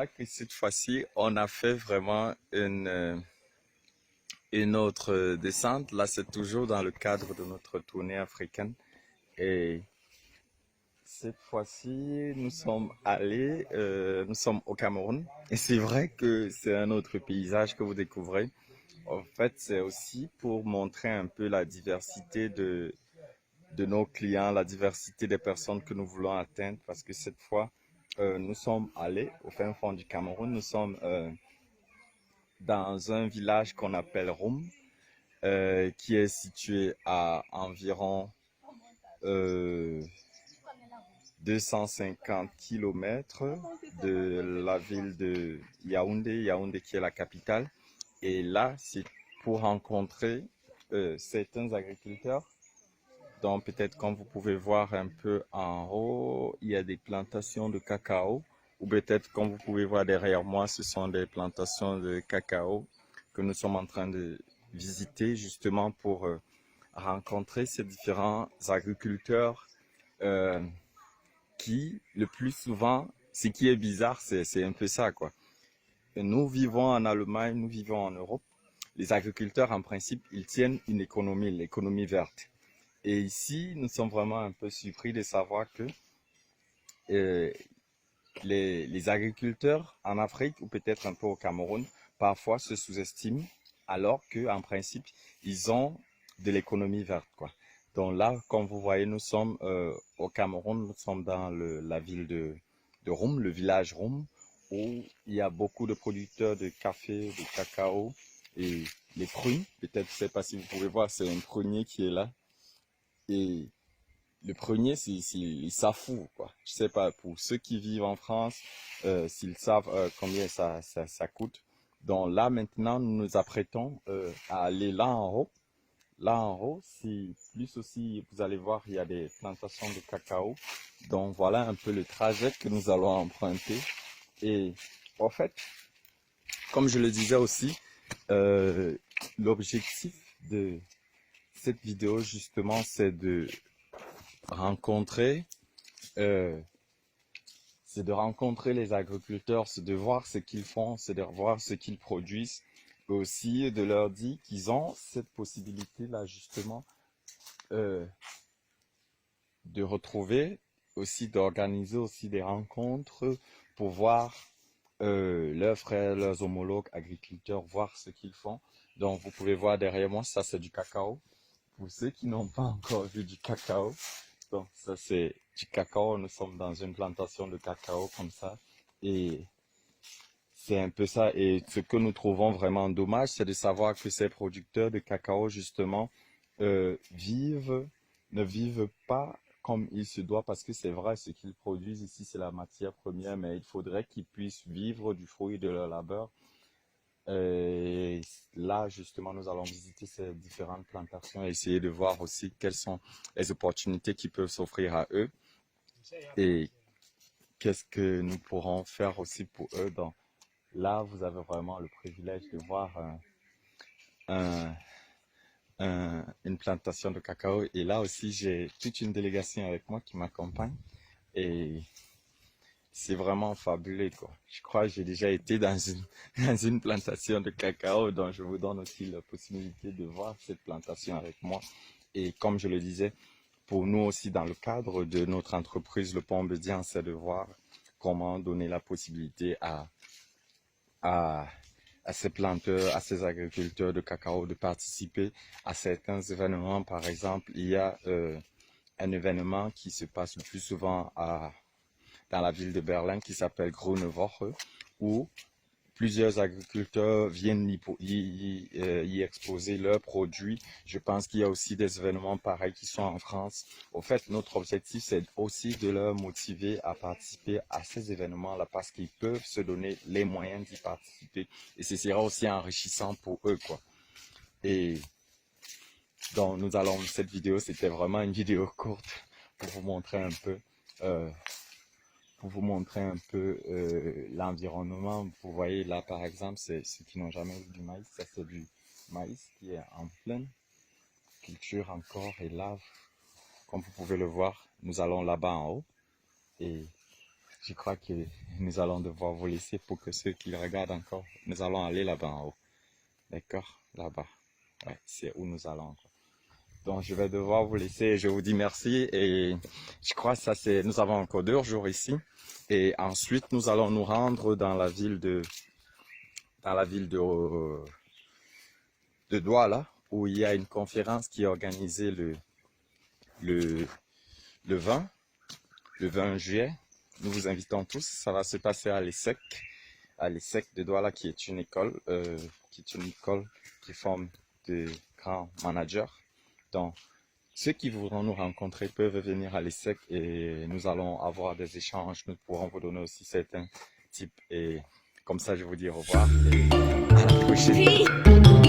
que cette fois-ci, on a fait vraiment une autre descente. Là, c'est toujours dans le cadre de notre tournée africaine. Et cette fois-ci, nous sommes au Cameroun. Et c'est vrai que c'est un autre paysage que vous découvrez. En fait, c'est aussi pour montrer un peu la diversité de nos clients, la diversité des personnes que nous voulons atteindre. Parce que cette fois, nous sommes allés au fin fond du Cameroun. Nous sommes dans un village qu'on appelle Roum, qui est situé à environ euh, 250 kilomètres de la ville de Yaoundé, Yaoundé qui est la capitale. Et là, c'est pour rencontrer certains agriculteurs. Donc peut-être comme vous pouvez voir un peu en haut, il y a des plantations de cacao. Ou peut-être comme vous pouvez voir derrière moi, ce sont des plantations de cacao que nous sommes en train de visiter justement pour rencontrer ces différents agriculteurs euh, qui, le plus souvent, ce qui est bizarre, c'est un peu ça, quoi. Nous vivons en Allemagne, nous vivons en Europe. Les agriculteurs, en principe, ils tiennent une économie, l'économie verte. Et ici, nous sommes vraiment un peu surpris de savoir que euh, les agriculteurs en Afrique, ou peut-être un peu au Cameroun, parfois se sous-estiment, alors qu'en principe, ils ont de l'économie verte, quoi. Donc là, comme vous voyez, nous sommes au Cameroun, nous sommes dans la ville de Roum, le village Roum, où il y a beaucoup de producteurs de café, de cacao et les prunes. Peut-être, je ne sais pas si vous pouvez voir, c'est un prunier qui est là. Et le prunier, ils savent fou, quoi. Je sais pas, pour ceux qui vivent en France, s'ils savent combien ça coûte. Donc là, maintenant, nous nous apprêtons à aller là en haut. Là en haut, si plus aussi, vous allez voir, il y a des plantations de cacao. Donc voilà un peu le trajet que nous allons emprunter. Et en fait, comme je le disais aussi, euh, l'objectif de cette vidéo, justement, c'est de rencontrer euh, c'est de rencontrer les agriculteurs, c'est de voir ce qu'ils font, c'est de voir ce qu'ils produisent, et aussi de leur dire qu'ils ont cette possibilité-là justement euh, de retrouver, aussi d'organiser aussi des rencontres pour voir leurs frères, leurs homologues agriculteurs, voir ce qu'ils font. Donc vous pouvez voir derrière moi, ça c'est du cacao. Pour ceux qui n'ont pas encore vu du cacao, donc ça c'est du cacao, nous sommes dans une plantation de cacao comme ça. Et c'est un peu ça. Et ce que nous trouvons vraiment dommage, c'est de savoir que ces producteurs de cacao, justement, ne vivent pas comme il se doit, parce que c'est vrai, ce qu'ils produisent ici, c'est la matière première, mais il faudrait qu'ils puissent vivre du fruit de leur labeur. Et là, justement, nous allons visiter ces différentes plantations et essayer de voir aussi quelles sont les opportunités qui peuvent s'offrir à eux et qu'est-ce que nous pourrons faire aussi pour eux. Donc, là, vous avez vraiment le privilège de voir un- une plantation de cacao. Et là aussi, j'ai toute une délégation avec moi qui m'accompagne. Et c'est vraiment fabuleux, quoi. Je crois que j'ai déjà été dans dans une plantation de cacao, donc je vous donne aussi la possibilité de voir cette plantation avec moi. Et comme je le disais, pour nous aussi, dans le cadre de notre entreprise, le Pont Bédian, c'est de voir comment donner la possibilité à, à ces planteurs, à ces agriculteurs de cacao de participer à certains événements. Par exemple, il y a un événement qui se passe le plus souvent dans la ville de Berlin qui s'appelle Grüne Woche, où plusieurs agriculteurs viennent y exposer leurs produits. Je pense qu'il y a aussi des événements pareils qui sont en France. Au fait, notre objectif, c'est aussi de leur motiver à participer à ces événements-là parce qu'ils peuvent se donner les moyens d'y participer. Et ce sera aussi enrichissant pour eux, quoi. Et donc, cette vidéo, c'était vraiment une vidéo courte pour vous montrer un peu euh, l'environnement. Vous voyez là, par exemple, c'est ceux qui n'ont jamais vu du maïs. Ça, c'est du maïs qui est en pleine culture encore. Et là, comme vous pouvez le voir, nous allons là-bas en haut. Et je crois que nous allons devoir vous laisser pour que ceux qui regardent encore, nous allons aller là-bas en haut. D'accord? Là-bas. Ouais, c'est où nous allons. Donc, je vais devoir vous laisser. Je vous dis merci et je crois que ça c'est, nous avons encore 2 jours ici. Et ensuite, nous allons nous rendre dans la ville de Douala, où il y a une conférence qui est organisée le 20 juillet. Nous vous invitons tous. Ça va se passer à l'ESSEC de Douala, qui est une école, qui forme de grands managers. Donc, ceux qui voudront nous rencontrer peuvent venir à l'ESSEC et nous allons avoir des échanges. Nous pourrons vous donner aussi certains types. Et comme ça, je vous dis au revoir et à la prochaine.